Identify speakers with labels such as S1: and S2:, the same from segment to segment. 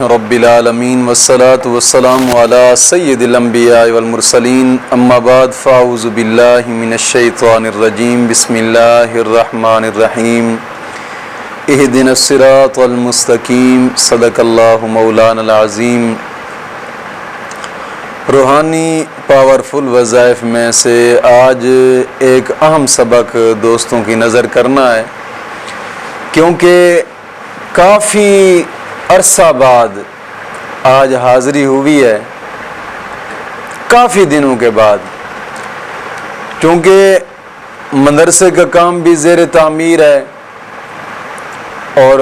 S1: رب العالمین والصلاة والسلام علی سید الانبیاء والمرسلین اما بعد فاعوذ باللہ من الشیطان الرجیم بسم اللہ الرحمن الرحیم اہدنا الصراط المستقیم صدق اللہ مولانا العظیم۔ روحانی پاورفل وظائف میں سے آج ایک اہم سبق دوستوں کی نظر کرنا ہے، کیونکہ کافی عرصہ بعد آج حاضری ہوئی ہے، کافی دنوں کے بعد، کیونکہ مدرسے کا کام بھی زیر تعمیر ہے اور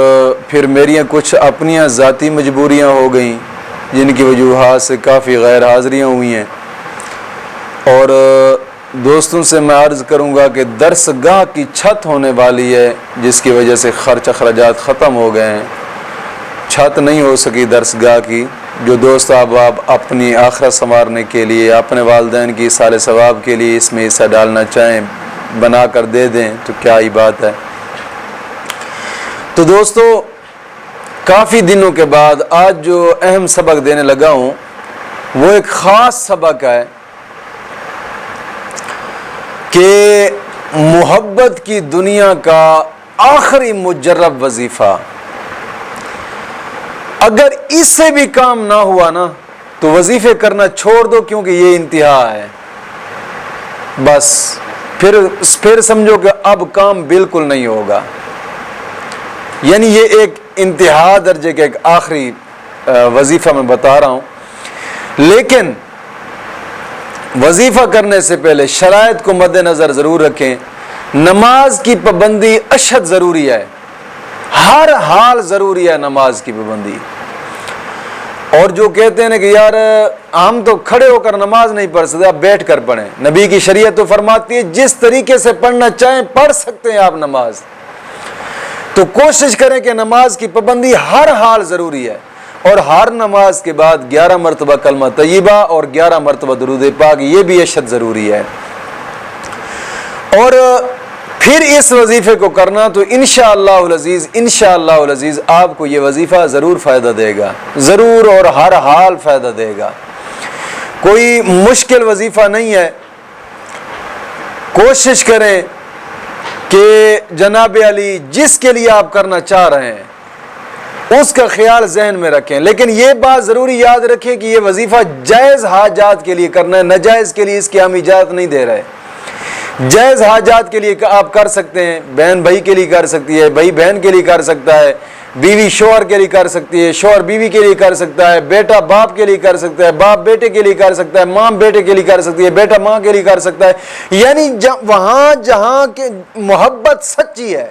S1: پھر میری کچھ اپنی ذاتی مجبوریاں ہو گئیں جن کی وجوہات سے کافی غیر حاضریاں ہوئی ہیں، اور دوستوں سے میں عرض کروں گا کہ درس گاہ کی چھت ہونے والی ہے جس کی وجہ سے خرچ اخراجات ختم ہو گئے ہیں، چھت نہیں ہو سکی درس گاہ کی۔ جو دوست آپ اپنی آخرت سنوارنے کے لیے، اپنے والدین کی ایصال ثواب کے لیے اس میں حصہ ڈالنا چاہیں بنا کر دے دیں تو کیا ہی بات ہے۔ تو دوستو، کافی دنوں کے بعد آج جو اہم سبق دینے لگا ہوں وہ ایک خاص سبق ہے کہ محبت کی دنیا کا آخری مجرب وظیفہ، اگر اس سے بھی کام نہ ہوا نا تو وظیفے کرنا چھوڑ دو، کیونکہ یہ انتہا ہے۔ بس پھر سمجھو کہ اب کام بالکل نہیں ہوگا، یعنی یہ ایک انتہا درجے کا ایک آخری وظیفہ میں بتا رہا ہوں۔ لیکن وظیفہ کرنے سے پہلے شرائط کو مد نظر ضرور رکھیں۔ نماز کی پابندی اشد ضروری ہے، ہر حال ضروری ہے نماز کی پابندی۔ اور جو کہتے ہیں کہ یار ہم تو کھڑے ہو کر نماز نہیں پڑھ سکتے، آپ بیٹھ کر پڑھیں، نبی کی شریعت تو فرماتی ہے جس طریقے سے پڑھنا چاہیں پڑھ سکتے ہیں آپ نماز۔ تو کوشش کریں کہ نماز کی پابندی ہر حال ضروری ہے، اور ہر نماز کے بعد 11 مرتبہ کلمہ طیبہ اور 11 مرتبہ درود پاک، یہ بھی اشد ضروری ہے۔ اور پھر اس وظیفے کو کرنا تو انشاءاللہ العزیز آپ کو یہ وظیفہ ضرور فائدہ دے گا، ضرور، اور ہر حال فائدہ دے گا۔ کوئی مشکل وظیفہ نہیں ہے۔ کوشش کریں کہ جناب علی جس کے لیے آپ کرنا چاہ رہے ہیں اس کا خیال ذہن میں رکھیں، لیکن یہ بات ضروری یاد رکھیں کہ یہ وظیفہ جائز حاجات کے لیے کرنا ہے، ناجائز کے لیے اس کی ہم اجازت نہیں دے رہے۔ جائز حاجات کے لیے آپ کر سکتے ہیں، بہن بھائی کے لیے کر سکتی ہے، بھائی بہن کے لیے کر سکتا ہے، بیوی شوہر کے لیے کر سکتی ہے، شوہر بیوی کے لیے کر سکتا ہے، بیٹا باپ کے لیے کر سکتا ہے، باپ بیٹے کے لیے کر سکتا ہے، ماں بیٹے کے لیے کر سکتی ہے، بیٹا ماں کے لیے کر سکتا ہے، یعنی وہاں جہاں کے محبت سچی ہے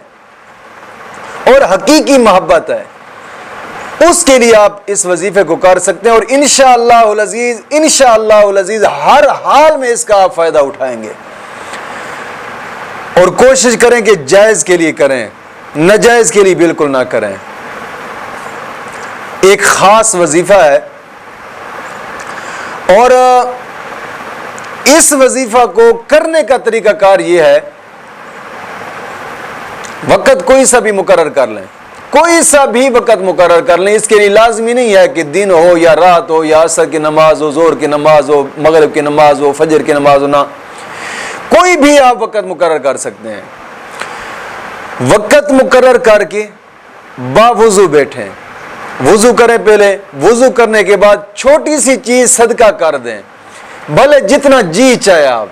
S1: اور حقیقی محبت ہے اس کے لیے آپ اس وظیفے کو کر سکتے ہیں، اور انشاءاللہ العزیز ہر حال میں اس کا آپ فائدہ اٹھائیں گے۔ اور کوشش کریں کہ جائز کے لیے کریں، ناجائز کے لیے بالکل نہ کریں۔ ایک خاص وظیفہ ہے، اور اس وظیفہ کو کرنے کا طریقہ کار یہ ہے، وقت کوئی سا بھی مقرر کر لیں، کوئی سا بھی وقت مقرر کر لیں۔ اس کے لیے لازمی نہیں ہے کہ دن ہو یا رات ہو یا عصر کی نماز ہو، ظہر کی نماز ہو، مغرب کی نماز ہو، فجر کی نماز ہو، نہ، کوئی بھی آپ وقت مقرر کر سکتے ہیں۔ وقت مقرر کر کے باوضو بیٹھیں، وضو کریں، پہلے وضو کرنے کے بعد چھوٹی سی چیز صدقہ کر دیں، بھلے جتنا جی چاہے آپ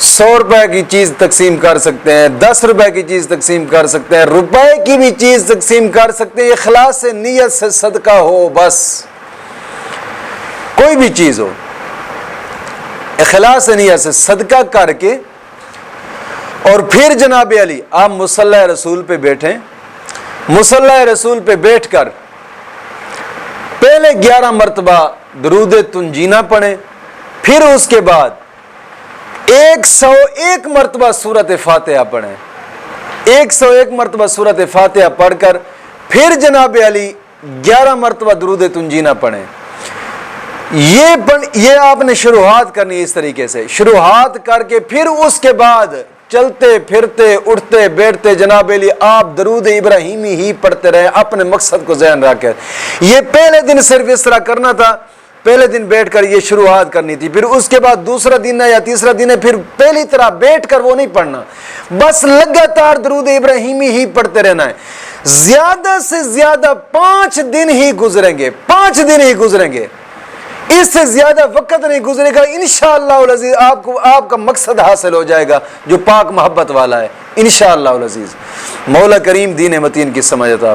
S1: 100 روپے کی چیز تقسیم کر سکتے ہیں، 10 روپے کی چیز تقسیم کر سکتے ہیں، روپے کی بھی چیز تقسیم کر سکتے ہیں، اخلاص سے نیت سے صدقہ ہو، بس کوئی بھی چیز ہو، اخلاص نیت سے صدقہ کر کے، اور پھر جناب علی آپ مصلی رسول پہ بیٹھیں، مصلی رسول پہ بیٹھ کر پہلے 11 مرتبہ درود تنجینہ پڑھیں، پھر اس کے بعد 101 مرتبہ سورۃ فاتحہ پڑھیں، 101 مرتبہ سورۃ فاتحہ پڑھ کر پھر جناب علی 11 مرتبہ درود تنجینہ پڑھیں۔ یہ آپ نے شروعات کرنی ہے، اس طریقے سے شروعات کر کے پھر اس کے بعد چلتے پھرتے اٹھتے بیٹھتے جناب علی آپ درود ابراہیمی ہی پڑھتے رہے اپنے مقصد کو ذہن رکھ کر. یہ پہلے دن صرف اس طرح کرنا تھا, پہلے دن بیٹھ کر یہ شروعات کرنی تھی, پھر اس کے بعد دوسرا دن ہے یا تیسرا دن ہے پھر پہلی طرح بیٹھ کر وہ نہیں پڑھنا, بس لگاتار درود ابراہیمی ہی پڑھتے رہنا ہے. زیادہ سے زیادہ 5 دن ہی گزریں گے, 5 دن ہی گزریں گے, اس سے زیادہ وقت نہیں گزرے گا. انشاءاللہ العزیز آپ کا مقصد حاصل ہو جائے گا جو پاک محبت والا ہے انشاءاللہ العزیز. مولا کریم دین متین کی سمجھ عطا